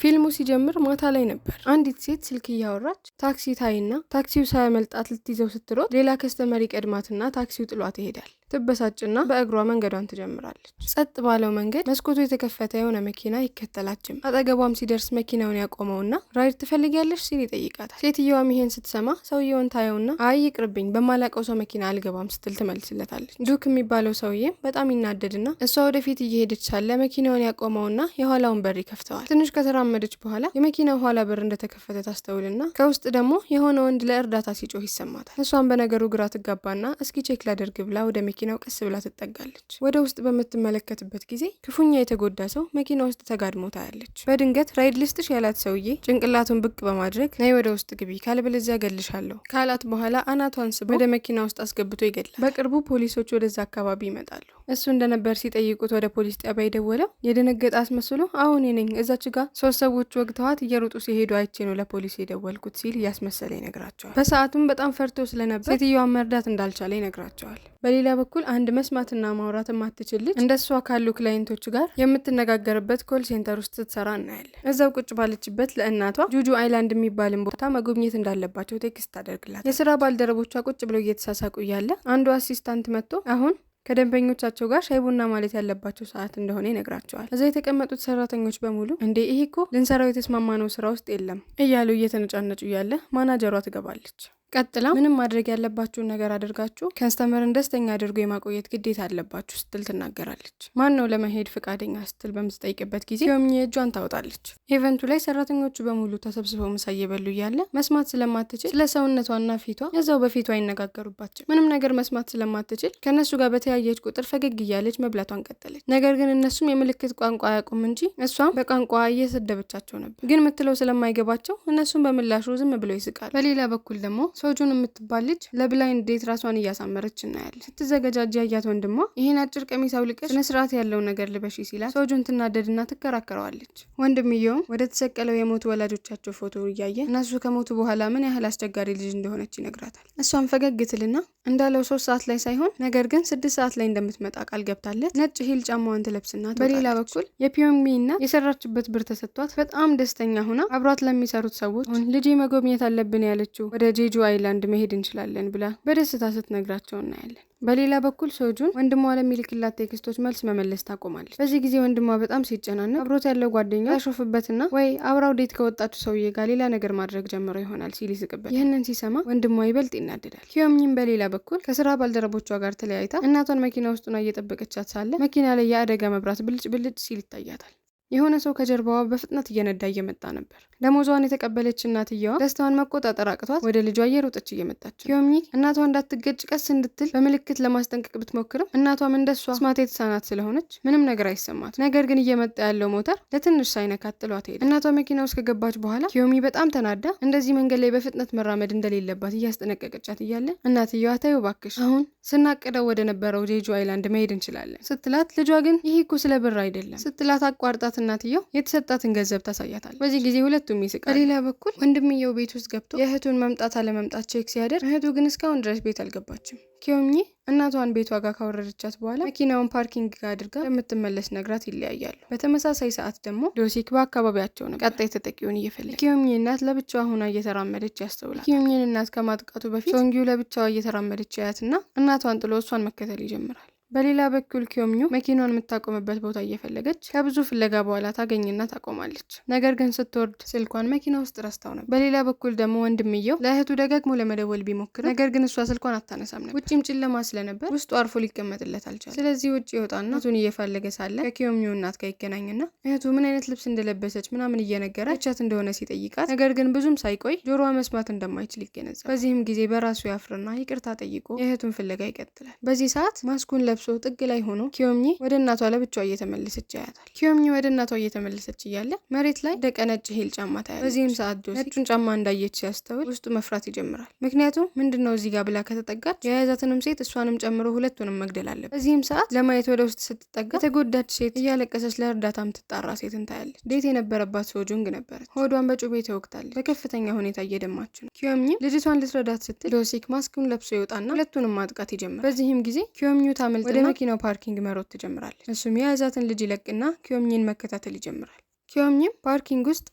ፊልሙ ሲጀምር ማታ ላይ ነበር። አንዲት ሴት ስልክ እያወራች ታክሲ ታይና ታክሲው ሳያመልጣት ልትይዘው ስትሮጥ ሌላ ከስተመር ይቀድማትና ታክሲው ጥሏት ይሄዳል። ትበሳጭና በእግሯ መንገዷን ትጀምራለች። ጸጥ ባለው መንገድ መስኮቱ የተከፈተ የሆነ መኪና ይከተላችም። አጠገቧም ሲደርስ መኪናውን ያቆመውና ራይድ ትፈልጊያለሽ ሲል ይጠይቃታል። ሴትየዋም ይሄን ስትሰማ ሰውየውን ታየውና አይ ይቅርብኝ፣ በማላቀው ሰው መኪና አልገባም ስትል ትመልስለታለች። ዱክ የሚባለው ሰውዬም በጣም ይናደድና እሷ ወደፊት እየሄደች ሳለ መኪናውን ያቆመውና የኋላውን በር ይከፍተዋል። ትንሽ ከተራመደች በኋላ የመኪናው ኋላ በር እንደተከፈተ ታስተውልና ከውስጥ ደግሞ የሆነ ወንድ ለእርዳታ ሲጮህ ይሰማታል። እሷም በነገሩ ግራ ትጋባና እስኪ ቼክ ላደርግ ብላ ወደ መኪናው ቀስ ብላ ትጠጋለች። ወደ ውስጥ በምትመለከትበት ጊዜ ክፉኛ የተጎዳ ሰው መኪና ውስጥ ተጋድሞ ታያለች። በድንገት ራይድ ልስጥሽ ያላት ሰውዬ ጭንቅላቱን ብቅ በማድረግ ነይ ወደ ውስጥ ግቢ ካልበለዚያ እገልሻለሁ ካላት በኋላ አናቷን ስቦ ወደ መኪና ውስጥ አስገብቶ ይገድላል። በቅርቡ ፖሊሶች ወደዛ አካባቢ ይመጣሉ። እሱ እንደነበር ሲጠይቁት ወደ ፖሊስ ጣቢያ የደወለው የደነገጠ አስመስሎ አሁን ነኝ እዛች ጋር 3 ሰዎች ወግተዋት እየሮጡ ሲሄዱ አይቼ ነው ለፖሊስ የደወልኩት ሲል እያስመሰለ ይነግራቸዋል። በሰዓቱም በጣም ፈርቶ ስለነበር ሴትዮዋን መርዳት እንዳልቻለ ይነግራቸዋል። በሌላ በኩል አንድ መስማትና ማውራት የማትችል ልጅ እንደሷ ካሉ ክላይንቶች ጋር የምትነጋገርበት ኮል ሴንተር ውስጥ ስትሰራ እናያለን። እዛው ቁጭ ባለችበት ለእናቷ ጁጁ አይላንድ የሚባልን ቦታ መጎብኘት እንዳለባቸው ቴክስት ታደርግላት። የስራ ባልደረቦቿ ቁጭ ብለው እየተሳሳቁ እያለ አንዱ አሲስታንት መጥቶ አሁን ከደንበኞቻቸው ጋር ሻይ ቡና ማለት ያለባቸው ሰዓት እንደሆነ ይነግራቸዋል። እዛ የተቀመጡት ሰራተኞች በሙሉ እንዴ ይሄ እኮ ልንሰራው የተስማማነው ስራ ውስጥ የለም እያሉ እየተነጫነጩ ያለ ማናጀሯ ትገባለች። ቀጥላ ምንም ማድረግ ያለባችሁን ነገር አድርጋችሁ ከስተመርን ደስተኛ አድርጎ የማቆየት ግዴታ አለባችሁ ስትል ትናገራለች። ማን ነው ለመሄድ ፈቃደኛ ስትል በምትጠይቅበት ጊዜ ዮሚ እጇን ታወጣለች። ኢቨንቱ ላይ ሰራተኞቹ በሙሉ ተሰብስበው ምሳ እየበሉ እያለ መስማት ስለማትችል ስለ ሰውነቷና ፊቷ እዛው በፊቷ አይነጋገሩባቸው። ምንም ነገር መስማት ስለማትችል ከእነሱ ጋር በተያየች ቁጥር ፈገግ እያለች መብላቷን ቀጠለች። ነገር ግን እነሱም የምልክት ቋንቋ አያውቁም እንጂ እሷም በቋንቋ እየሰደበቻቸው ነበር። ግን ምትለው ስለማይገባቸው እነሱም በምላሹ ዝም ብለው ይስቃሉ። በሌላ በኩል ደግሞ ሶጁን የምትባል ልጅ ለብላይንድ ዴት ራሷን እያሳመረች እናያለን። ስትዘገጃጅ ያያት ወንድሟ ይሄን አጭር ቀሚስ አውልቀሽ ስነ ስርዓት ያለው ነገር ልበሺ ሲላት ሶጁን ትናደድና ትከራከረዋለች። ወንድምየውም ወደ ተሰቀለው የሞቱ ወላጆቻቸው ፎቶ እያየ እነሱ ከሞቱ በኋላ ምን ያህል አስቸጋሪ ልጅ እንደሆነች ይነግራታል። እሷም ፈገግ ትልና እንዳለው 3 ሰዓት ላይ ሳይሆን ነገር ግን 6 ሰዓት ላይ እንደምትመጣ ቃል ገብታለት ነጭ ሂል ጫማዋን ትለብስና በሌላ በኩል የፒዮንግሚ እና የሰራችበት ብር ተሰጥቷት በጣም ደስተኛ ሆና አብሯት ለሚሰሩት ሰዎች ልጄ መጎብኘት አለብን ያለችው ወደ ጄጁ አይላንድ መሄድ እንችላለን ብላ በደስታ ስትነግራቸው እናያለን። በሌላ በኩል ሶጁን ወንድሟ ለሚልክላት ቴክስቶች መልስ መመለስ ታቆማለች። በዚህ ጊዜ ወንድሟ በጣም ሲጨናነቅ አብሮት ያለው ጓደኛ ያሾፍበትና ወይ አብራው ዴት ከወጣችው ሰውዬ ጋር ሌላ ነገር ማድረግ ጀምሮ ይሆናል ሲል ይስቅበት። ይህንን ሲሰማ ወንድሟ ይበልጥ ይናደዳል። ኪዮምኝም በሌላ በኩል ከስራ ባልደረቦቿ ጋር ተለያይታ እናቷን መኪና ውስጥ ሆና እየጠበቀቻት ሳለ መኪና ላይ የአደጋ መብራት ብልጭ ብልጭ ሲል ይታያታል። የሆነ ሰው ከጀርባዋ በፍጥነት እየነዳ እየመጣ ነበር። ደሞዟን የተቀበለች እናትየዋ ደስታዋን መቆጣጠር አቅቷት ወደ ልጇ እየሮጠች እየመጣች ኪዮምኒ እናቷ እንዳትገጭ ቀስ እንድትል በምልክት ለማስጠንቀቅ ብትሞክርም እናቷም እንደሷ ስማት የተሳናት ስለሆነች ምንም ነገር አይሰማት። ነገር ግን እየመጣ ያለው ሞተር ለትንሽ ሳይነካት ጥሏት ሄደ። እናቷ መኪና ውስጥ ከገባች በኋላ ኪዮሚ በጣም ተናዳ እንደዚህ መንገድ ላይ በፍጥነት መራመድ እንደሌለባት እያስጠነቀቀቻት እያለ እናትየዋ ተይው እባክሽ አሁን ስናቅደው ወደ ነበረው ጄጁ አይላንድ መሄድ እንችላለን ስትላት፣ ልጇ ግን ይሄ እኮ ስለ ብር አይደለም ስትላት አቋርጣት እናትየው የተሰጣትን ገንዘብ ታሳያታል። በዚህ ጊዜ ሁለቱም ይስቃሉ። በሌላ በኩል ወንድምየው ቤት ውስጥ ገብቶ የእህቱን መምጣት አለመምጣት ቼክ ሲያደርግ እህቱ ግን እስካሁን ድረስ ቤት አልገባችም። ኪዮምኒ እናቷን ቤቷ ጋር ካወረደቻት በኋላ መኪናውን ፓርኪንግ ጋር አድርጋ የምትመለስ ነግራት ይለያያሉ። በተመሳሳይ ሰዓት ደግሞ ዶሲክ በአካባቢያቸው ነው ቀጣይ ተጠቂውን እየፈለገ። ኪዮምኒ እናት ለብቻዋ ሆና እየተራመደች ያስተውላል። ኪዮምኒን እናት ከማጥቃቱ በፊት ሶንጊው ለብቻዋ እየተራመደች ያያትና እናቷን ጥሎ እሷን መከተል ይጀምራል። በሌላ በኩል ኪዮምኙ መኪናውን የምታቆምበት ቦታ እየፈለገች ከብዙ ፍለጋ በኋላ ታገኝና ታቆማለች። ነገር ግን ስትወርድ ስልኳን መኪና ውስጥ ረስታው ነበር። በሌላ በኩል ደግሞ ወንድምየው ለእህቱ ደጋግሞ ለመደወል ቢሞክር ነገር ግን እሷ ስልኳን አታነሳም ነበር። ውጪም ጨለማ ስለነበር ውስጡ አርፎ ሊቀመጥለት አልቻለም። ስለዚህ ውጪ ይወጣና እህቱን እየፈለገ ሳለ ከኪዮምኙ እናት ጋር ይገናኝና እህቱ ምን አይነት ልብስ እንደለበሰች ምናምን እየነገረቻት እንደሆነ ሲጠይቃት ነገር ግን ብዙም ሳይቆይ ጆሮዋ መስማት እንደማይችል ይገነዘባል። በዚህም ጊዜ በራሱ ያፍርና ይቅርታ ጠይቆ የእህቱን ፍለጋ ይቀጥላል። በዚህ ሰዓት ማስኩን ለብሶ ጥግ ላይ ሆኖ ኪዮምኒ ወደ እናቷ ለብቻዋ እየተመለሰች ያያታል። ኪዮምኒ ወደ እናቷ እየተመለሰች እያለ መሬት ላይ ደቀ ነጭ ሂል ጫማ ታያለች። በዚህም ሰዓት ዶሲ ነጩን ጫማ እንዳየች ሲያስተውል ውስጡ መፍራት ይጀምራል። ምክንያቱም ምንድነው እዚህ ጋር ብላ ከተጠጋች የያዛትንም ሴት እሷንም ጨምሮ ሁለቱንም መግደል አለበት። በዚህም ሰዓት ለማየት ወደ ውስጥ ስትጠጋ የተጎዳች ሴት እያለቀሰች ለእርዳታ የምትጣራ ሴትን ታያለች። ዴት የነበረባት ሶጁንግ ነበረች። ሆዷን በጩቤ ተወግታለች። በከፍተኛ ሁኔታ እየደማች ነው። ኪዮምኒ ልጅቷን ልትረዳት ስትል ዶሲክ ማስኩን ለብሶ ይወጣና ሁለቱንም ማጥቃት ይጀምራል። በዚህም ጊዜ ኪዮምኒ ታመልጥ ወደ መኪናው ፓርኪንግ መሮጥ ትጀምራለች። እሱም የያዛትን ልጅ ይለቅና ኪዮምኒን መከታተል ይጀምራል። ኪዮሚም ፓርኪንግ ውስጥ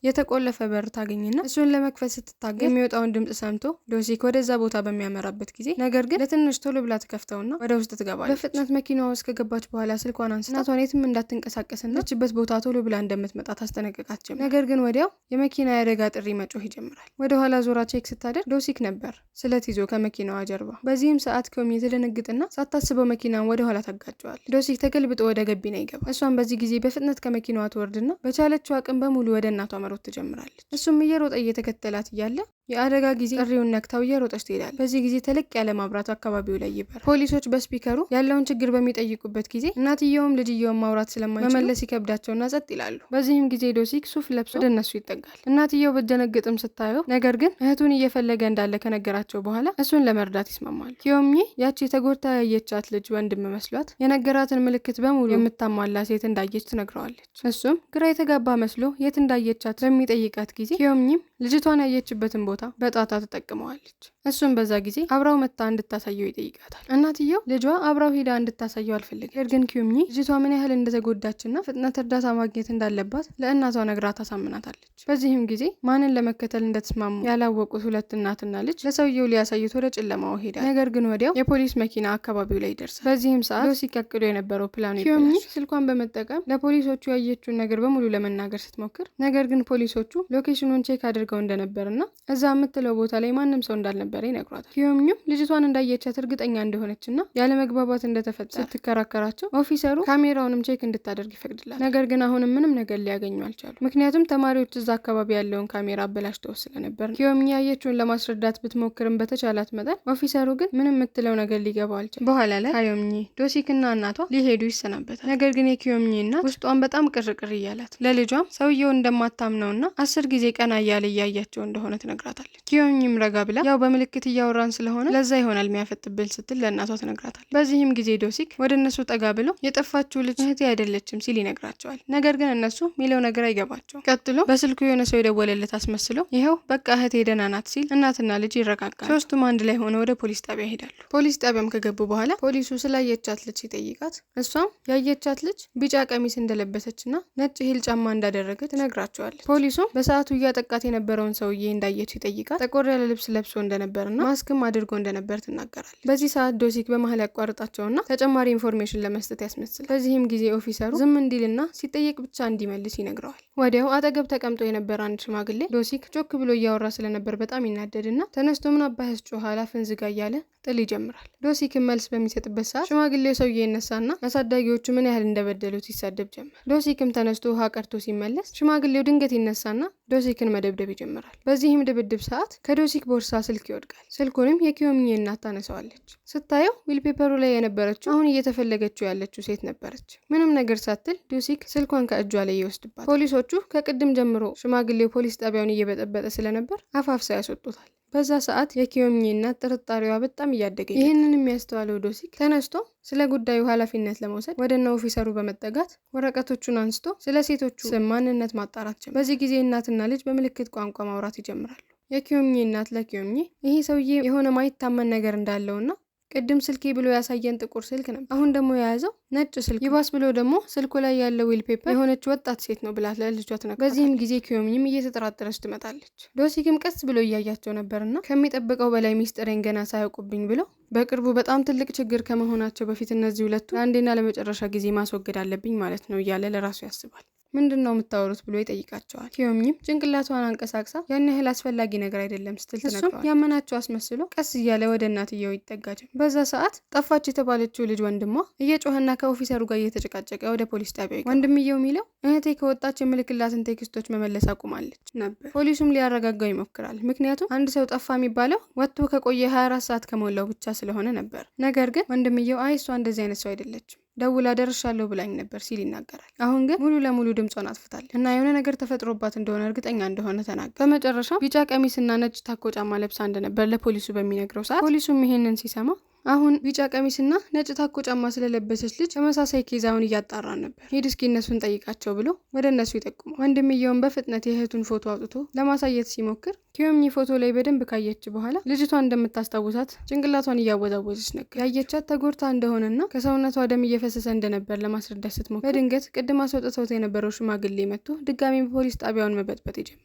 የተቆለፈ በር ታገኝና እሱን ለመክፈት ስትታገል የሚወጣውን ድምጽ ሰምቶ ዶሲክ ወደዛ ቦታ በሚያመራበት ጊዜ ነገር ግን ለትንሽ ቶሎ ብላ ትከፍተውና ወደ ውስጥ ትገባለች። በፍጥነት መኪናዋ ውስጥ ከገባች በኋላ ስልኳን አንስታ እናቷን የትም እንዳትንቀሳቀስና ለችበት ቦታ ቶሎ ብላ እንደምትመጣ ታስጠነቅቃት ጀመር። ነገር ግን ወዲያው የመኪና የአደጋ ጥሪ መጮህ ይጀምራል። ወደ ኋላ ዞራ ቼክ ስታደርግ ዶሲክ ነበር ስለት ይዞ ከመኪናዋ ጀርባ። በዚህም ሰዓት ኪዮሚ ትደነግጥና ሳታስበው መኪናውን ወደ ኋላ ታጋጨዋል። ዶሲክ ተገልብጦ ወደ ገቢና ይገባል። እሷን በዚህ ጊዜ በፍጥነት ከመኪናዋ ትወርድና በቻለችው አቅም በሙሉ ወደ እናቷ መሮጥ ትጀምራለች። እሱም እየሮጠ እየተከተላት እያለ የአደጋ ጊዜ ጥሪውን ነክታው እየሮጠች ትሄዳለች። በዚህ ጊዜ ተለቅ ያለ ማብራት አካባቢው ላይ ይበራል። ፖሊሶች በስፒከሩ ያለውን ችግር በሚጠይቁበት ጊዜ እናትየውም ልጅየውም ማውራት ስለማይችሉ መመለስ ይከብዳቸውና ጸጥ ይላሉ። በዚህም ጊዜ ዶሲክ ሱፍ ለብሶ ወደ እነሱ ይጠጋል። እናትየው በደነግጥም ስታየው ነገር ግን እህቱን እየፈለገ እንዳለ ከነገራቸው በኋላ እሱን ለመርዳት ይስማማሉ። ኪዮሚ ያቺ ተጎድታ ያየቻት ልጅ ወንድም መስሏት የነገራትን ምልክት በሙሉ የምታሟላ ሴት እንዳየች ትነግረዋለች። እሱም ግራ የተጋባ መስሎ የት እንዳየቻት በሚጠይቃት ጊዜ ኪዮሚም ልጅቷን ያየችበትን ቦታ በጣታ ትጠቅመዋለች። እሱም በዛ ጊዜ አብራው መታ እንድታሳየው ይጠይቃታል። እናትየው ልጇ አብራው ሄዳ እንድታሳየው አልፈልግም፣ ነገር ግን ኪዮሚ ልጅቷ ምን ያህል እንደተጎዳችና ፍጥነት እርዳታ ማግኘት እንዳለባት ለእናቷ ነግራ ታሳምናታለች። በዚህም ጊዜ ማንን ለመከተል እንደተስማሙ ያላወቁት ሁለት እናትና ልጅ ለሰውየው ሊያሳዩት ወደ ጨለማው ሄዳል። ነገር ግን ወዲያው የፖሊስ መኪና አካባቢው ላይ ይደርሳል። በዚህም ሰዓት ዶሲክ ያቅዶ የነበረው ፕላኑ ኪዮሚ ስልኳን በመጠቀም ለፖሊሶቹ ያየችውን ነገር በሙሉ ለመናገር ስትሞክር ነገር ግን ፖሊሶቹ ሎኬሽኑን ቼክ አድርገው እንደነበርና እዛ የምትለው ቦታ ላይ ማንም ሰው እንዳልነበረ ይነግሯታል። ኪዮሚም ልጅቷን እንዳየቻት እርግጠኛ እንደሆነችና ያለ መግባባት እንደተፈጠረ ስትከራከራቸው ኦፊሰሩ ካሜራውንም ቼክ እንድታደርግ ይፈቅድላል። ነገር ግን አሁንም ምንም ነገር ሊያገኙ አልቻሉ። ምክንያቱም ተማሪዎች እዛ አካባቢ ያለውን ካሜራ አበላሽተው ስለነበር። ኪዮሚ ያየችውን ለማስረዳት ብትሞክርም በተቻላት መጠን ኦፊሰሩ ግን ምንም የምትለው ነገር ሊገባው አልቻለም። በኋላ ላይ ኪዮሚ ዶሲክና እናቷ ሊሄዱ ይሰናበታል። ነገር ግን የኪዮሚ እናት ውስጧን በጣም ቅርቅር እያላት ለልጇም ሰውየው እንደማታምነውና 10 ጊዜ ቀና እያለ እያያቸው እንደሆነ ትነግራታለች። ኪዮሚም ረጋ ብላ ያው በምልክት እያወራን ስለሆነ ለዛ ይሆናል የሚያፈጥብል ስትል ለእናቷ ትነግራታለች። በዚህም ጊዜ ዶሲክ ወደ እነሱ ጠጋ ብሎ የጠፋችው ልጅ እህቴ አይደለችም ሲል ይነግራቸዋል። ነገር ግን እነሱ ሚለው ነገር አይገባቸው። ቀጥሎ በስልኩ የሆነ ሰው የደወለለት አስመስሎ ይኸው በቃ እህቴ ደህና ናት ሲል እናትና ልጅ ይረጋጋሉ። ሶስቱም አንድ ላይ ሆነ ወደ ፖሊስ ጣቢያ ይሄዳሉ። ፖሊስ ጣቢያም ከገቡ በኋላ ፖሊሱ ስላየቻት ልጅ ሲጠይቃት እሷም ያየቻት ልጅ ቢጫ ቀሚስ እንደለበሰችና ነጭ ሂል ጫማ እንዳደረገች ትነግራቸዋለች። ፖሊሱም በሰዓቱ እያጠቃት የነበረውን ሰውዬ እንዳየችው ይጠይቃት ጠቆር ያለ ልብስ ለብሶ እንደነበርና ማስክም አድርጎ እንደነበር ትናገራለች። በዚህ ሰዓት ዶሲክ በመሀል ያቋርጣቸውና ተጨማሪ ኢንፎርሜሽን ለመስጠት ያስመስላል። በዚህም ጊዜ ኦፊሰሩ ዝም እንዲልና ሲጠየቅ ብቻ እንዲመልስ ይነግረዋል። ወዲያው አጠገብ ተቀምጦ የነበረ አንድ ሽማግሌ ዶሲክ ጮክ ብሎ እያወራ ስለነበር በጣም ይናደድና ተነስቶ ምን አባህስ ጮኋላ ፍንዝጋ እያለ ጥል ይጀምራል። ዶሲክን መልስ በሚሰጥበት ሰዓት ሽማግሌው ሰውዬ ይነሳና አሳዳጊዎቹ ምን ያህል እንደበደሉት ይሳደብ ጀመር። ዶሲክም ተነስቶ ውሃ ቀርቶ ሲመለስ ሽማግሌው ድንገት ይነሳና ዶሲክን መደብደብ ይጀምራል። በዚህም ድብድብ ሰዓት ከዶሲክ ቦርሳ ስልክ ይወድቃል። ስልኩንም የኪዮሚ እናት ታነሳዋለች። ስታየው ዊልፔፐሩ ላይ የነበረችው አሁን እየተፈለገችው ያለችው ሴት ነበረች። ምንም ነገር ሳትል ዶሲክ ስልኳን ከእጇ ላይ ይወስድባል። ፖሊሶቹ ከቅድም ጀምሮ ሽማግሌው ፖሊስ ጣቢያውን እየበጠበጠ ስለነበር አፋፍሳ ያስወጡታል። በዛ ሰዓት የኪዮሚ እናት ጥርጣሬዋ በጣም እያደገ ይህንን የሚያስተዋለው ዶሲክ ተነስቶ ስለ ጉዳዩ ኃላፊነት ለመውሰድ ወደነ ኦፊሰሩ በመጠጋት ወረቀቶቹን አንስቶ ስለ ሴቶቹ ስም ማንነት ማጣራት ጀመረ። በዚህ ጊዜ እናትና ልጅ በምልክት ቋንቋ ማውራት ይጀምራሉ። የኪዮሚ እናት ለኪዮሚ ይሄ ሰውዬ የሆነ ማይታመን ነገር እንዳለውና ቅድም ስልኬ ብሎ ያሳየን ጥቁር ስልክ ነበር፣ አሁን ደግሞ የያዘው ነጭ ስልክ፣ ይባስ ብሎ ደግሞ ስልኩ ላይ ያለው ዊልፔፐር የሆነች ወጣት ሴት ነው ብላ ለልጇ ትነግራለች። በዚህም ጊዜ ኪዮሚም እየተጠራጠረች ትመጣለች። ዶሲክም ቀስ ብሎ እያያቸው ነበርና ከሚጠብቀው በላይ ሚስጥሬን ገና ሳያውቁብኝ ብለው በቅርቡ በጣም ትልቅ ችግር ከመሆናቸው በፊት እነዚህ ሁለቱ አንዴና ለመጨረሻ ጊዜ ማስወገድ አለብኝ ማለት ነው እያለ ለራሱ ያስባል። ምንድን ነው የምታወሩት ብሎ ይጠይቃቸዋል። ኪዮሚም ጭንቅላቷን አንቀሳቅሳ ያን ያህል አስፈላጊ ነገር አይደለም ስትል ትነግረዋል። ያመናቸው አስመስሎ ቀስ እያለ ወደ እናትየው ይጠጋጀም። በዛ ሰዓት ጠፋች የተባለችው ልጅ ወንድሟ እየጮኸና ከኦፊሰሩ ጋር እየተጨቃጨቀ ወደ ፖሊስ ጣቢያ ወንድምየው የሚለው እህቴ ከወጣች የምልክላትን ቴክስቶች መመለስ አቁማለች ነበር። ፖሊሱም ሊያረጋጋው ይሞክራል። ምክንያቱም አንድ ሰው ጠፋ የሚባለው ወጥቶ ከቆየ 24 ሰዓት ከሞላው ብቻ ስለሆነ ነበር። ነገር ግን ወንድምየው አይ እሷ እንደዚህ አይነት ሰው አይደለችም ደውላ ደርሻለሁ ብላኝ ነበር ሲል ይናገራል። አሁን ግን ሙሉ ለሙሉ ድምጿን አጥፍታለች እና የሆነ ነገር ተፈጥሮባት እንደሆነ እርግጠኛ እንደሆነ ተናገረ። በመጨረሻ ቢጫ ቀሚስና ነጭ ታኮ ጫማ ለብሳ እንደነበር ለፖሊሱ በሚነግረው ሰዓት ፖሊሱም ይሄንን ሲሰማ አሁን ቢጫ ቀሚስና ነጭ ታኮ ጫማ ስለለበሰች ልጅ ተመሳሳይ ኬዛውን እያጣራን ነበር፣ ሂድ እስኪ እነሱን ጠይቃቸው ብሎ ወደ እነሱ ይጠቁማል። ወንድምየውን በፍጥነት የእህቱን ፎቶ አውጥቶ ለማሳየት ሲሞክር ኪዮሚ ፎቶ ላይ በደንብ ካየች በኋላ ልጅቷን እንደምታስታውሳት ጭንቅላቷን እያወዛወዘች ነገር ያየቻት ተጎድታ እንደሆነና ከሰውነቷ ደም እየፈሰሰ እንደነበር ለማስረዳት ስትሞክር በድንገት ቅድም አስወጥተውት የነበረው ሽማግሌ መጥቶ ድጋሚ ፖሊስ ጣቢያውን መበጥበጥ ይጀምራል።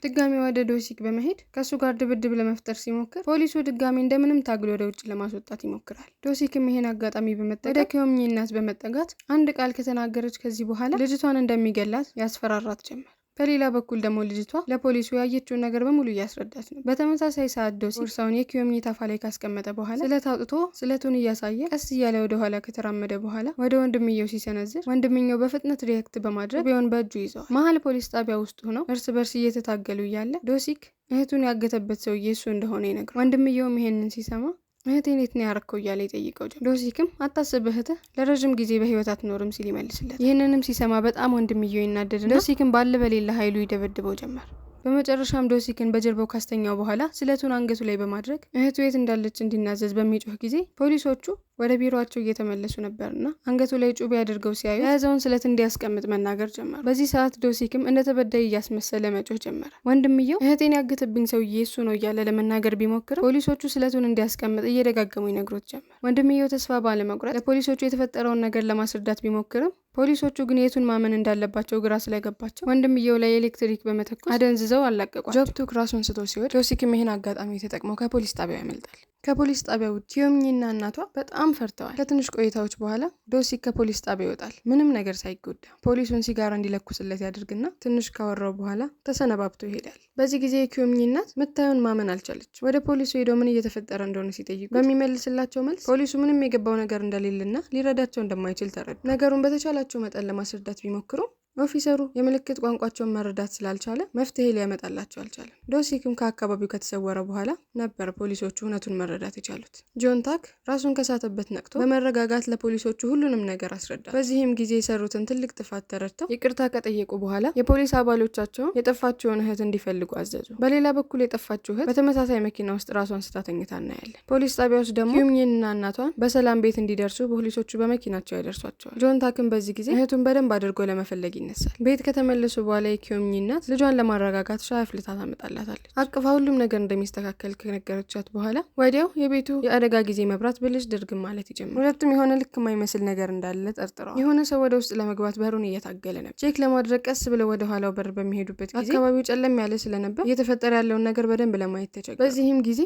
ድጋሚ ወደ ዶሲክ በመሄድ ከሱ ጋር ድብድብ ለመፍጠር ሲሞክር ፖሊሱ ድጋሚ እንደምንም ታግሎ ወደ ውጭ ለማስወጣት ይሞክራል። ዶሲክም ይሄን አጋጣሚ በመጠቀም ወደ ኪዮሚ እናት በመጠጋት አንድ ቃል ከተናገረች ከዚህ በኋላ ልጅቷን እንደሚገላት ያስፈራራት ጀመር። በሌላ በኩል ደግሞ ልጅቷ ለፖሊሱ ያየችውን ነገር በሙሉ እያስረዳች ነው። በተመሳሳይ ሰዓት ዶሲክ ቦርሳውን የኪዮሚ ታፋ ላይ ካስቀመጠ በኋላ ስለት አውጥቶ ስለቱን እያሳየ ቀስ እያለ ወደ ኋላ ከተራመደ በኋላ ወደ ወንድምየው ሲሰነዝር ወንድምየው በፍጥነት ሪያክት በማድረግ ቢሆን በእጁ ይዘዋል። መሀል ፖሊስ ጣቢያ ውስጥ ሆነው እርስ በርስ እየተታገሉ እያለ ዶሲክ እህቱን ያገተበት ሰውዬ እሱ እንደሆነ ይነግረዋል። ወንድምየውም ይሄንን ሲሰማ እህቴን የት ነው ያረከው እያለ ይጠይቀው ጀመር። ዶሲክም አታስብ እህትህ ለረጅም ጊዜ በህይወት አትኖርም ሲል ይመልስለት። ይህንንም ሲሰማ በጣም ወንድምየው ይናደድና ዶሲክን ባለ በሌላ ኃይሉ ይደበድበው ጀመር። በመጨረሻም ዶሲክን በጀርባው ካስተኛው በኋላ ስለቱን አንገቱ ላይ በማድረግ እህቱ የት እንዳለች እንዲናዘዝ በሚጮህ ጊዜ ፖሊሶቹ ወደ ቢሮአቸው እየተመለሱ ነበርና አንገቱ ላይ ጩቤ አድርገው ሲያዩ የያዘውን ስለት እንዲያስቀምጥ መናገር ጀመሩ። በዚህ ሰዓት ዶሲክም እንደተበዳይ እያስመሰለ መጮህ ጀመረ። ወንድምየው እህቴን ያገተብኝ ሰውዬ እሱ ነው እያለ ለመናገር ቢሞክር ፖሊሶቹ ስለቱን እንዲያስቀምጥ እየደጋገሙ ይነግሩት ጀመር። ወንድምየው ተስፋ ባለመቁረጥ ለፖሊሶቹ የተፈጠረውን ነገር ለማስረዳት ቢሞክርም ፖሊሶቹ ግን የቱን ማመን እንዳለባቸው ግራ ስለገባቸው ወንድምየው ላይ ኤሌክትሪክ በመተኮስ አደንዝዘው አላቀቋቸው። ጆብቱክ ራሱን ስቶ ሲወድ ዶሲክም ይህን አጋጣሚ ተጠቅመው ከፖሊስ ጣቢያው ያመልጣል። ከፖሊስ ጣቢያ ውጭ ኪዮሚና እናቷ በጣም ፈርተዋል። ከትንሽ ቆይታዎች በኋላ ዶሲክ ከፖሊስ ጣቢያ ይወጣል፣ ምንም ነገር ሳይጎዳ። ፖሊሱን ሲጋራ እንዲለኩስለት ያደርግና ትንሽ ካወራው በኋላ ተሰነባብቶ ይሄዳል። በዚህ ጊዜ የኪዮሚ እናት ምታዩን ማመን አልቻለች። ወደ ፖሊሱ ሄደው ምን እየተፈጠረ እንደሆነ ሲጠይቁ በሚመልስላቸው መልስ ፖሊሱ ምንም የገባው ነገር እንደሌለና ሊረዳቸው እንደማይችል ተረዱ። ነገሩን በተቻላቸው መጠን ለማስረዳት ቢሞክሩ ኦፊሰሩ የምልክት ቋንቋቸውን መረዳት ስላልቻለ መፍትሄ ሊያመጣላቸው አልቻለም። ዶሲክም ከአካባቢው ከተሰወረ በኋላ ነበር ፖሊሶቹ እውነቱን መረዳት የቻሉት። ጆን ታክ ራሱን ከሳተበት ነቅቶ በመረጋጋት ለፖሊሶቹ ሁሉንም ነገር አስረዳ። በዚህም ጊዜ የሰሩትን ትልቅ ጥፋት ተረድተው ይቅርታ ከጠየቁ በኋላ የፖሊስ አባሎቻቸውን የጠፋችውን እህት እንዲፈልጉ አዘዙ። በሌላ በኩል የጠፋችው እህት በተመሳሳይ መኪና ውስጥ ራሷን ስታ ተኝታ እናያለን። ፖሊስ ጣቢያ ውስጥ ደግሞ ኪዮሚንና እናቷን በሰላም ቤት እንዲደርሱ ፖሊሶቹ በመኪናቸው ያደርሷቸዋል። ጆን ታክም በዚህ ጊዜ እህቱን በደንብ አድርጎ ለመፈለግ ይነሳል። ቤት ከተመለሱ በኋላ የኪዮሚ እናት ልጇን ለማረጋጋት ሻይ አፍልታ ታመጣላታለች። አቅፋ ሁሉም ነገር እንደሚስተካከል ከነገረቻት በኋላ ወዲያው የቤቱ የአደጋ ጊዜ መብራት ብልጭ ድርግም ማለት ይጀምራል። ሁለቱም የሆነ ልክ የማይመስል ነገር እንዳለ ጠርጥረዋል። የሆነ ሰው ወደ ውስጥ ለመግባት በሩን እየታገለ ነበር። ቼክ ለማድረግ ቀስ ብለው ወደ ኋላው በር በሚሄዱበት ጊዜ አካባቢው ጨለም ያለ ስለነበር እየተፈጠረ ያለውን ነገር በደንብ ለማየት ተቸገሩ። በዚህም ጊዜ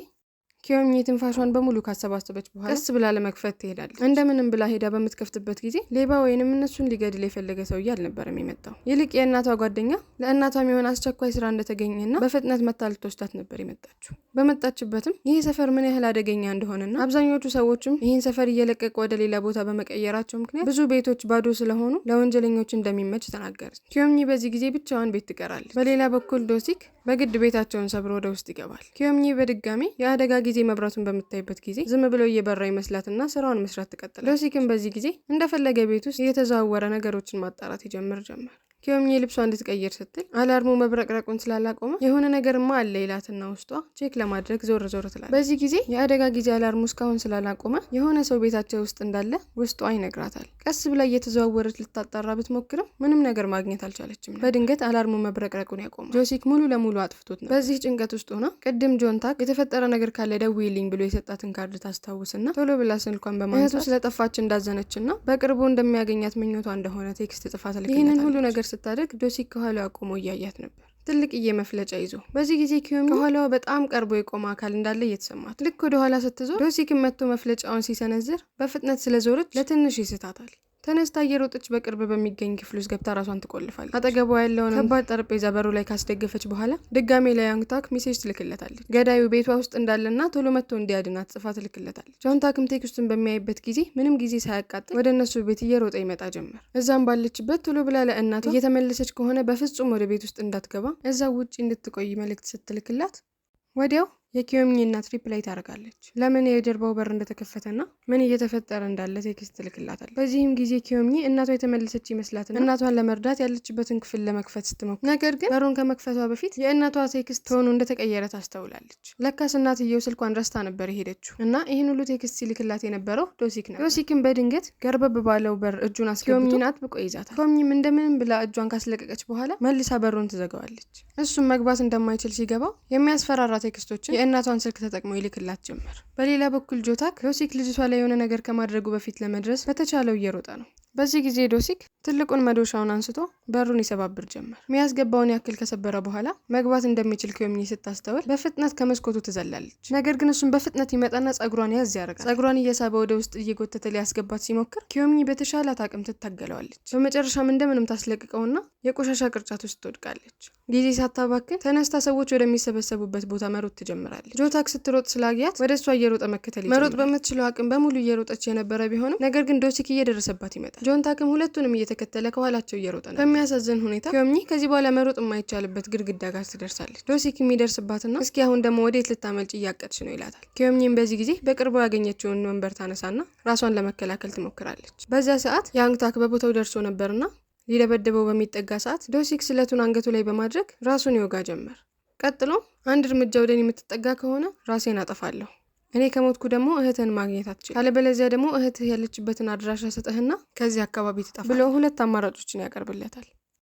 ኪዮሚ ትንፋሿን በሙሉ ካሰባሰበች በኋላ ቀስ ብላ ለመክፈት ትሄዳለች። እንደምንም ብላ ሄዳ በምትከፍትበት ጊዜ ሌባ ወይንም እነሱን ሊገድል የፈለገ ሰውዬ አልነበረም የመጣው። ይልቅ የእናቷ ጓደኛ ለእናቷም የሆነ አስቸኳይ ስራ እንደተገኘና በፍጥነት መታ ልትወስዳት ነበር የመጣችው። በመጣችበትም ይህ ሰፈር ምን ያህል አደገኛ እንደሆነና አብዛኞቹ ሰዎችም ይህን ሰፈር እየለቀቁ ወደ ሌላ ቦታ በመቀየራቸው ምክንያት ብዙ ቤቶች ባዶ ስለሆኑ ለወንጀለኞች እንደሚመች ተናገረች። ኪዮሚ በዚህ ጊዜ ብቻዋን ቤት ትቀራለች። በሌላ በኩል ዶሲክ በግድ ቤታቸውን ሰብሮ ወደ ውስጥ ይገባል። ኪዮሚ በድጋሚ የአደጋ ጊዜ መብራቱን በምታይበት ጊዜ ዝም ብሎ እየበራ ይመስላትና ስራውን መስራት ትቀጥላለች። ዶሲክም በዚህ ጊዜ እንደፈለገ ቤት ውስጥ እየተዘዋወረ ነገሮችን ማጣራት ይጀምር ጀመር። ኪዮሚ ልብሷ እንድትቀይር ስትል አላርሙ መብረቅረቁን ስላላቆመ የሆነ ነገርማ አለ ይላትና ውስጧ ቼክ ለማድረግ ዞር ዞር ትላለች። በዚህ ጊዜ የአደጋ ጊዜ አላርሙ እስካሁን ስላላቆመ የሆነ ሰው ቤታቸው ውስጥ እንዳለ ውስጧ ይነግራታል። ቀስ ብላ እየተዘዋወረች ልታጣራ ብትሞክርም ምንም ነገር ማግኘት አልቻለችም። በድንገት አላርሙ መብረቅረቁን ያቆማል። ዶሲክ ሙሉ ለሙሉ አጥፍቶት ነው። በዚህ ጭንቀት ውስጥ ሆና ቅድም ጆን ታክ የተፈጠረ ነገር ካለ ደውይልኝ ብሎ የሰጣትን ካርድ ታስታውስና ቶሎ ብላ ስልኳን በማንሳት እህቱ ስለጠፋች እንዳዘነችና በቅርቡ እንደሚያገኛት ምኞቷ እንደሆነ ቴክስት ጽፋ ትልክለታለች። ይህንን ሁሉ ነገር ስታደርግ ዶሲክ ከኋላዋ ቆሞ እያያት ነበር፣ ትልቅዬ መፍለጫ ይዞ። በዚህ ጊዜ ኪዮሚ ከኋላዋ በጣም ቀርቦ የቆመ አካል እንዳለ እየተሰማት ልክ ወደ ኋላ ስትዞር ዶሲክን መጥቶ መፍለጫውን ሲሰነዝር በፍጥነት ስለዞረች ለትንሽ ይስታታል። ተነስታ እየሮጠች በቅርብ በሚገኝ ክፍል ውስጥ ገብታ ራሷን ትቆልፋለች። አጠገቧ ያለውን ከባድ ጠረጴዛ በሩ ላይ ካስደገፈች በኋላ ድጋሜ ለያንግ ታክ ሜሴጅ ትልክለታለች። ገዳዩ ቤቷ ውስጥ እንዳለና ቶሎ መጥቶ እንዲያድናት ጽፋ ትልክለታለች። ጆን ታክም ቴክስቱን በሚያይበት ጊዜ ምንም ጊዜ ሳያቃጥል ወደ እነሱ ቤት እየሮጠ ይመጣ ጀመር። እዛም ባለችበት ቶሎ ብላ ለእናቷ እየተመለሰች ከሆነ በፍጹም ወደ ቤት ውስጥ እንዳትገባ እዛው ውጪ እንድትቆይ መልእክት ስትልክላት ወዲያው የኪዮሚ እናት ሪፕላይ ታደርጋለች። ለምን የጀርባው በር እንደተከፈተና ምን እየተፈጠረ እንዳለ ቴክስት ትልክላታለች። በዚህም ጊዜ ኪዮሚ እናቷ የተመለሰች ይመስላትና እናቷን ለመርዳት ያለችበትን ክፍል ለመክፈት ስትሞክር፣ ነገር ግን በሩን ከመክፈቷ በፊት የእናቷ ቴክስት ቶኑ እንደተቀየረ ታስተውላለች። ለካስ እናትየው ስልኳን ረስታ ነበር የሄደችው እና ይህን ሁሉ ቴክስት ሲልክላት የነበረው ዶሲክ ነበር። ዶሲክም በድንገት ገርበብ ባለው በር እጁን ኪዮሚን አጥብቆ ይዛታል። ኪዮሚም እንደምንም ብላ እጇን ካስለቀቀች በኋላ መልሳ በሩን ትዘጋዋለች። እሱም መግባት እንደማይችል ሲገባው የሚያስፈራራ ቴክስቶችን የእናቷን ስልክ ተጠቅሞ ይልክላት ጀመር። በሌላ በኩል ጆታክ ዶሲክ ልጅቷ ላይ የሆነ ነገር ከማድረጉ በፊት ለመድረስ በተቻለው እየሮጠ ነው። በዚህ ጊዜ ዶሲክ ትልቁን መዶሻውን አንስቶ በሩን ይሰባብር ጀመር። የሚያስገባውን ያክል ከሰበረ በኋላ መግባት እንደሚችል ኪዮሚ ስታስተውል በፍጥነት ከመስኮቱ ትዘላለች። ነገር ግን እሱም በፍጥነት ይመጣና ጸጉሯን ያዝ ያደርጋል። ጸጉሯን እየሳበ ወደ ውስጥ እየጎተተ ሊያስገባት ሲሞክር ኪዮሚ በተሻላት አቅም ትታገለዋለች። በመጨረሻም እንደምንም ታስለቅቀውና የቆሻሻ ቅርጫት ውስጥ ትወድቃለች። ጊዜ ሳታባክን ተነስታ ሰዎች ወደሚሰበሰቡበት ቦታ መሮጥ ትጀምራለች። ጆታክ ስትሮጥ ስላጊያት ወደ እሷ እየሮጠ መከተል ይጀምራል። መሮጥ በምትችለው አቅም በሙሉ እየሮጠች የነበረ ቢሆንም ነገር ግን ዶሲክ እየደረሰባት ይመጣል። ጆንታክም ሁለቱንም እየተከተለ ከኋላቸው እየሮጠ ነው። በሚያሳዝን ሁኔታ ኪዮሚ ከዚህ በኋላ መሮጥ የማይቻልበት ግድግዳ ጋር ትደርሳለች። ዶሲክ የሚደርስባትና እስኪ አሁን ደግሞ ወዴት ልታመልጭ እያቀድሽ ነው ይላታል። ኪዮሚም በዚህ ጊዜ በቅርቡ ያገኘችውን ወንበር ታነሳና ራሷን ለመከላከል ትሞክራለች። በዚያ ሰዓት ያንግታክ በቦታው ደርሶ ነበርና ሊደበድበው በሚጠጋ ሰዓት ዶሲክ ስለቱን አንገቱ ላይ በማድረግ ራሱን ይወጋ ጀመር። ቀጥሎ አንድ እርምጃ ወደ እኔ የምትጠጋ ከሆነ ራሴን አጠፋለሁ፣ እኔ ከሞትኩ ደግሞ እህትህን ማግኘት አትችል፣ ካለበለዚያ ደግሞ እህትህ ያለችበትን አድራሻ ሰጥህና ከዚህ አካባቢ ትጠፋ ብሎ ሁለት አማራጮችን ያቀርብለታል።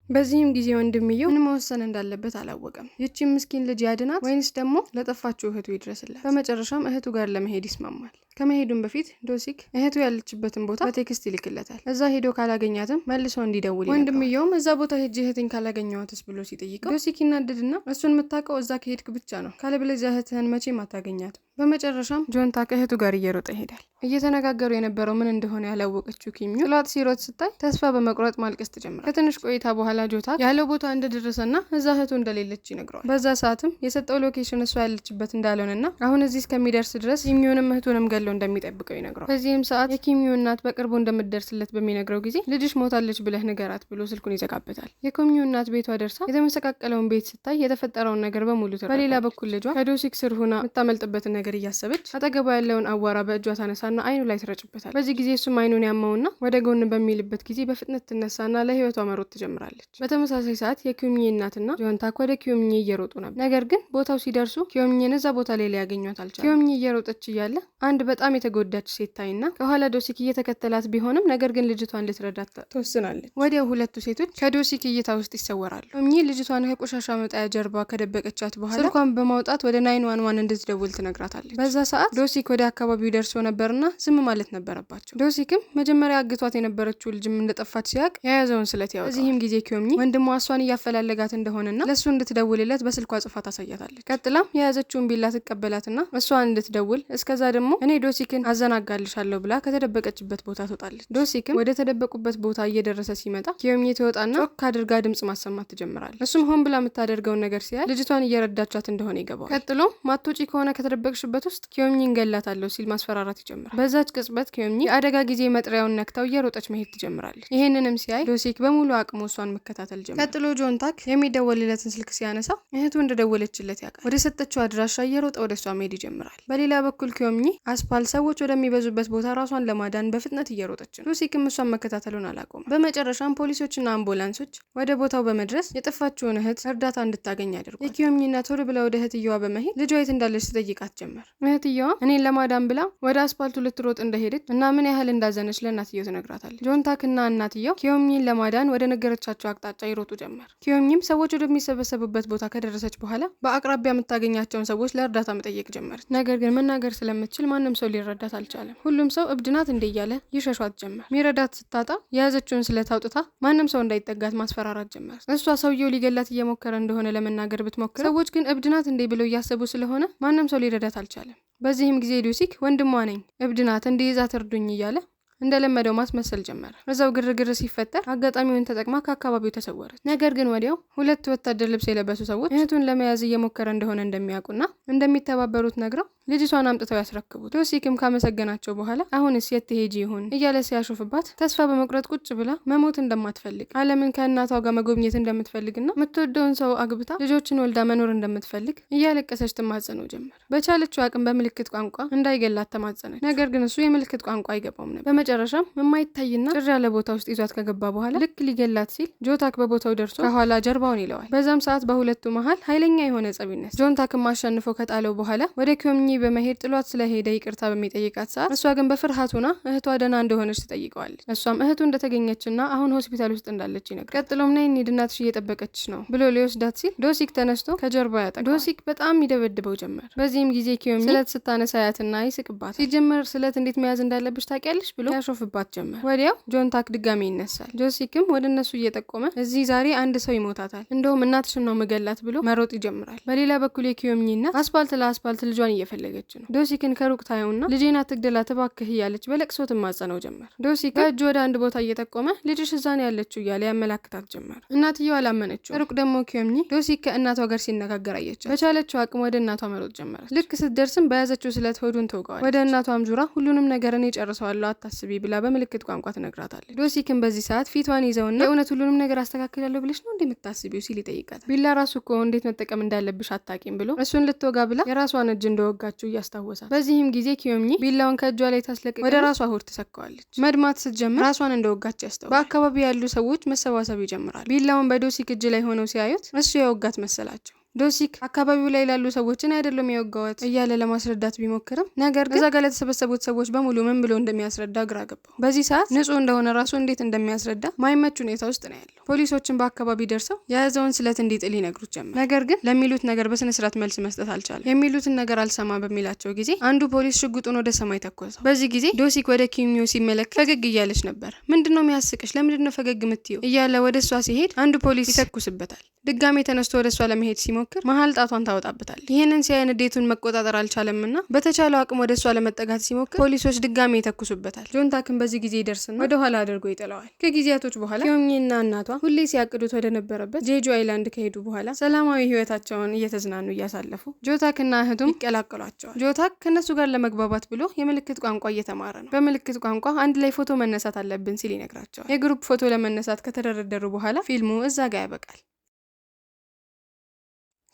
በዚህም ጊዜ ወንድምየው ምን መወሰን እንዳለበት አላወቀም። ይቺን ምስኪን ልጅ ያድናት ወይንስ ደግሞ ለጠፋችው እህቱ ይድረስላት? በመጨረሻም እህቱ ጋር ለመሄድ ይስማማል። ከመሄዱም በፊት ዶሲክ እህቱ ያለችበትን ቦታ በቴክስት ይልክለታል። እዛ ሄዶ ካላገኛትም መልሶ እንዲደውል። ወንድምየውም እዛ ቦታ ሄጄ እህቴን ካላገኘዋትስ ብሎ ሲጠይቀው ዶሲክ ይናደድና እሱን የምታውቀው እዛ ከሄድክ ብቻ ነው፣ ካለበለዚያ እህትህን መቼም አታገኛትም። በመጨረሻም ጆንታክ እህቱ ጋር እየሮጠ ይሄዳል። እየተነጋገሩ የነበረው ምን እንደሆነ ያላወቀችው ኪሚዮ ጥሏት ሲሮጥ ስታይ ተስፋ በመቁረጥ ማልቀስ ትጀምራለች። ከትንሽ ቆይታ በኋላ ጆታክ ያለው ቦታ እንደደረሰና እዛ እህቱ እንደሌለች ይነግረዋል። በዛ ሰዓትም የሰጠው ሎኬሽን እሷ ያለችበት እንዳልሆነና አሁን እዚህ እስከሚደርስ ድረስ ኪሚዮንም እህቱንም ገለው እንደሚጠብቀው ይነግረዋል። በዚህም ሰዓት የኪሚዮ እናት በቅርቡ እንደምትደርስለት በሚነግረው ጊዜ ልጅሽ ሞታለች ብለህ ንገራት ብሎ ስልኩን ይዘጋበታል። የኪሚዮ እናት ቤቷ ደርሳ የተመሰቃቀለውን ቤት ስታይ የተፈጠረውን ነገር በሙሉ ትረዳለች። በሌላ በኩል ልጇ ከዶሲክ ስር ሆና የምታመልጥበትን ነገር እያሰበች አጠገቧ ያለውን አዋራ በእጇ ታነሳና አይኑ ላይ ትረጭበታል። በዚህ ጊዜ እሱም አይኑን ያማውና ወደ ጎን በሚልበት ጊዜ በፍጥነት ትነሳና ለህይወቷ መሮጥ ትጀምራለች። በተመሳሳይ ሰዓት የኪዮሚ እናትና ጆንታክ ወደ ኪዮሚ እየሮጡ ነበር። ነገር ግን ቦታው ሲደርሱ ኪዮሚን እዛ ቦታ ላይ ሊያገኟት አልቻሉም። ኪዮሚ እየሮጠች እያለ አንድ በጣም የተጎዳች ሴት ታይና ከኋላ ዶሲክ እየተከተላት ቢሆንም ነገር ግን ልጅቷን ልትረዳት ትወስናለች። ወዲያው ሁለቱ ሴቶች ከዶሲክ እይታ ውስጥ ይሰወራሉ። ኪዮሚ ልጅቷን ከቆሻሻ መጣያ ጀርባ ከደበቀቻት በኋላ ስልኳን በማውጣት ወደ 911 እንድትደውል ትነግራታለች። በዛ ሰዓት ዶሲክ ወደ አካባቢው ደርሶ ነበርና ዝም ማለት ነበረባቸው። ዶሲክም መጀመሪያ አግቷት የነበረችው ልጅም እንደጠፋች ሲያቅ የያዘውን ስለት ያወጣል። በዚህም ጊዜ ኪዮሚ ወንድሟ እሷን እያፈላለጋት እንደሆነና ለሱ እንድትደውልለት በስልኳ ጽፋ ታሳያታለች። ቀጥላም የያዘችውን ቢላ ትቀበላትና እሷን እንድትደውል እስከዛ ደግሞ እኔ ዶሲክን አዘናጋልሻለሁ ብላ ከተደበቀችበት ቦታ ትወጣለች። ዶሲክም ወደ ተደበቁበት ቦታ እየደረሰ ሲመጣ ኪዮሚ ትወጣና ጮክ አድርጋ ድምጽ ማሰማት ትጀምራለች። እሱም ሆን ብላ የምታደርገውን ነገር ሲያይ ልጅቷን እየረዳቻት እንደሆነ ይገባዋል። ቀጥሎ ማትወጪ ከሆነ ከተደበቅሽበት ውስጥ ኪዮሚ እንገላታለሁ ሲል ማስፈራራት ይጀምራል። በዛች ቅጽበት ኪዮሚ የአደጋ ጊዜ መጥሪያውን ነክታው እየሮጠች መሄድ ትጀምራለች። ይሄንንም ሲያይ ዶሲክ በሙሉ አቅሙ እሷን መከታተል ጀመረ። ቀጥሎ ጆንታክ የሚደወልለትን ስልክ ሲያነሳ እህቱ እንደደወለችለት ያውቃል። ወደ ሰጠችው አድራሻ እየሮጠ ወደ እሷ መሄድ ይጀምራል። በሌላ በኩል ኪዮሚ አስፓል ሰዎች ወደሚበዙበት ቦታ ራሷን ለማዳን በፍጥነት እየሮጠች ነው። ዶሲክም እሷን መከታተሉን አላቆመም። በመጨረሻም ፖሊሶችና አምቡላንሶች ወደ ቦታው በመድረስ የጠፋችውን እህት እርዳታ እንድታገኝ ያደርጓል። የኪዮሚ እናት ቶሎ ብላ ወደ እህትየዋ በመሄድ ልጇ የት እንዳለች ትጠይቃት ጀመር። እህትየዋ እኔን ለማዳን ብላ ወደ አስፓልቱ ልትሮጥ እንደሄደች እና ምን ያህል እንዳዘነች ለእናትየው ትነግራታለች። ጆንታክና እናትየው ኪዮሚን ለማዳን ወደ ነገረቻቸው አቅጣጫ ይሮጡ ጀመር። ኪዮሚም ሰዎች ወደሚሰበሰቡበት ቦታ ከደረሰች በኋላ በአቅራቢያ የምታገኛቸውን ሰዎች ለእርዳታ መጠየቅ ጀመረች። ነገር ግን መናገር ስለምትችል ማንም ሰው ሊረዳት አልቻለም። ሁሉም ሰው እብድ ናት እንደ እያለ ይሸሿት ጀመር። ሚረዳት ስታጣ የያዘችውን ስለት አውጥታ ማንም ሰው እንዳይጠጋት ማስፈራራት ጀመር። እሷ ሰውየው ሊገላት እየሞከረ እንደሆነ ለመናገር ብትሞክር ሰዎች ግን እብድ ናት እንደ ብለው እያሰቡ ስለሆነ ማንም ሰው ሊረዳት አልቻለም። በዚህም ጊዜ ዶሲክ ወንድሟ ነኝ እብድ ናት እንዲይዛት እርዱኝ እያለ እንደለመደው ማስመሰል ጀመረ። እዛው ግርግር ሲፈጠር አጋጣሚውን ተጠቅማ ከአካባቢው ተሰወረች። ነገር ግን ወዲያው ሁለት ወታደር ልብስ የለበሱ ሰዎች እህቱን ለመያዝ እየሞከረ እንደሆነ እንደሚያውቁና እንደሚተባበሩት ነግረው ልጅቷን አምጥተው ያስረክቡት። ዶሲክም ካመሰገናቸው በኋላ አሁንስ የት ትሄጂ ይሆን እያለ ሲያሾፍባት ተስፋ በመቁረጥ ቁጭ ብላ መሞት እንደማትፈልግ ዓለምን ከእናቷ ጋር መጎብኘት እንደምትፈልግና የምትወደውን ሰው አግብታ ልጆችን ወልዳ መኖር እንደምትፈልግ እያለቀሰች ትማጸነው ጀመር። በቻለችው አቅም በምልክት ቋንቋ እንዳይገላት ተማጸነች። ነገር ግን እሱ የምልክት ቋንቋ አይገባውም ነበር። በመጨረሻም የማይታይና ጭር ያለ ቦታ ውስጥ ይዟት ከገባ በኋላ ልክ ሊገላት ሲል ጆታክ በቦታው ደርሶ ከኋላ ጀርባውን ይለዋል። በዛም ሰዓት በሁለቱ መሀል ኃይለኛ የሆነ ጸብ ይነሳል። ጆታክም አሸንፎ ከጣለው በኋላ ወደ ኪዮምኒ በመሄድ ጥሏት ስለሄደ ይቅርታ በሚጠይቃት ሰዓት እሷ ግን በፍርሃት ሆና እህቷ ደህና እንደሆነች ትጠይቀዋለች። እሷም እህቱ እንደተገኘችና አሁን ሆስፒታል ውስጥ እንዳለች ይነግራል። ቀጥሎም ነይ እንሂድ እናትሽ እየጠበቀችሽ ነው ብሎ ሊወስዳት ሲል ዶሲክ ተነስቶ ከጀርባ ያጠቃል። ዶሲክ በጣም ይደበድበው ጀመር። በዚህም ጊዜ ኪዮምኒ ስለት ስታነሳ ያትና ይስቅባታል። ሲጀመር ስለት እንዴት መያዝ እንዳለብሽ ታውቂያለሽ ብሎ ያሾፍባት ጀመር። ወዲያው ጆታክ ድጋሚ ይነሳል። ዶሲክም ወደ እነሱ እየጠቆመ እዚህ ዛሬ አንድ ሰው ይሞታታል፣ እንደውም እናትሽን ነው መገላት ብሎ መሮጥ ይጀምራል። በሌላ በኩል የኪዮምኒ እናት አስፓልት ለአስፓልት ልጇን እየፈለገች ነው። ዶሲክን ከሩቅ ታየውና ልጄን አትግደላት እባክህ እያለች በለቅሶ ትማጸነው ጀመር። ዶሲክ ከእጁ ወደ አንድ ቦታ እየጠቆመ ልጅሽ እዛ ነው ያለችው እያለ ያመላክታት ጀመር። እናትየው አላመነችው። ሩቅ ደግሞ ኪዮምኒ ዶሲክ ከእናቷ ጋር ሲነጋገር አየቻት። በቻለችው አቅም ወደ እናቷ መሮጥ ጀመረች። ልክ ስትደርስም በያዘችው ስለት ሆዱን ተወጋዋል። ወደ እናቷም ዙራ ሁሉንም ነገር እኔ ጨርሰዋለሁ አታስቢ ብላ በምልክት ቋንቋ ትነግራታለች። ዶሲክም በዚህ ሰዓት ፊቷን ይዘውና የእውነት ሁሉንም ነገር አስተካክላለሁ ብለሽ ነው እንደምታስቢው ሲል ይጠይቃታል። ቢላ ራሱ እኮ እንዴት መጠቀም እንዳለብሽ አታቂም ብሎ እሱን ልትወጋ ብላ የራሷን እጅ እንደወጋችው እያስታወሳል። በዚህም ጊዜ ኪዮምኒ ቢላውን ከእጇ ላይ ታስለቅቅ ወደ ራሷ ሆድ ትሰካዋለች። መድማት ስትጀምር ራሷን እንደወጋች ያስተዋል። በአካባቢው ያሉ ሰዎች መሰባሰብ ይጀምራሉ። ቢላውን በዶሲክ እጅ ላይ ሆነው ሲያዩት እሱ የወጋት መሰላቸው። ዶሲክ አካባቢው ላይ ላሉ ሰዎችን አይደለም የወጋዋት እያለ ለማስረዳት ቢሞክርም ነገር ግን እዛ ጋር ለተሰበሰቡት ሰዎች በሙሉ ምን ብሎ እንደሚያስረዳ ግራ ገባው። በዚህ ሰዓት ንጹህ እንደሆነ ራሱ እንዴት እንደሚያስረዳ ማይመች ሁኔታ ውስጥ ነው ያለው። ፖሊሶችን በአካባቢ ደርሰው የያዘውን ስለት እንዲጥል ይነግሩት ጀመር። ነገር ግን ለሚሉት ነገር በስነ ስርዓት መልስ መስጠት አልቻለም። የሚሉትን ነገር አልሰማ በሚላቸው ጊዜ አንዱ ፖሊስ ሽጉጡን ወደ ሰማይ ተኮሰው። በዚህ ጊዜ ዶሲክ ወደ ኪዮምኒ ሲመለከት ፈገግ እያለች ነበር። ምንድነው የሚያስቅሽ? ለምንድነው ፈገግ የምትይው? እያለ ወደ እሷ ሲሄድ አንዱ ፖሊስ ይተኩስበታል። ድጋሜ ተነስቶ ወደ እሷ ለመሄድ ሲሞክር መሀል ጣቷን ታወጣበታል። ይህንን ሲያይ ንዴቱን መቆጣጠር አልቻለምና በተቻለው አቅም ወደ እሷ ለመጠጋት ሲሞክር ፖሊሶች ድጋሜ ይተኩሱበታል። ጆታክን በዚህ ጊዜ ይደርስና ወደ ኋላ አድርጎ ይጥለዋል። ከጊዜያቶች በኋላ ኪዮምኒና እናቷ ሁሌ ሲያቅዱት ወደ ነበረበት ጄጁ አይላንድ ከሄዱ በኋላ ሰላማዊ ህይወታቸውን እየተዝናኑ እያሳለፉ ጆታክና እህቱም ይቀላቀሏቸዋል። ጆታክ ከነሱ ጋር ለመግባባት ብሎ የምልክት ቋንቋ እየተማረ ነው። በምልክት ቋንቋ አንድ ላይ ፎቶ መነሳት አለብን ሲል ይነግራቸዋል። የግሩፕ ፎቶ ለመነሳት ከተደረደሩ በኋላ ፊልሙ እዛ ጋር ያበቃል።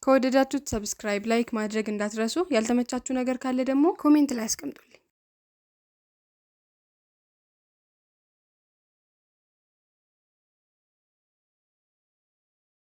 ከወደዳችሁት ሰብስክራይብ፣ ላይክ ማድረግ እንዳትረሱ። ያልተመቻችሁ ነገር ካለ ደግሞ ኮሜንት ላይ አስቀምጡልኝ።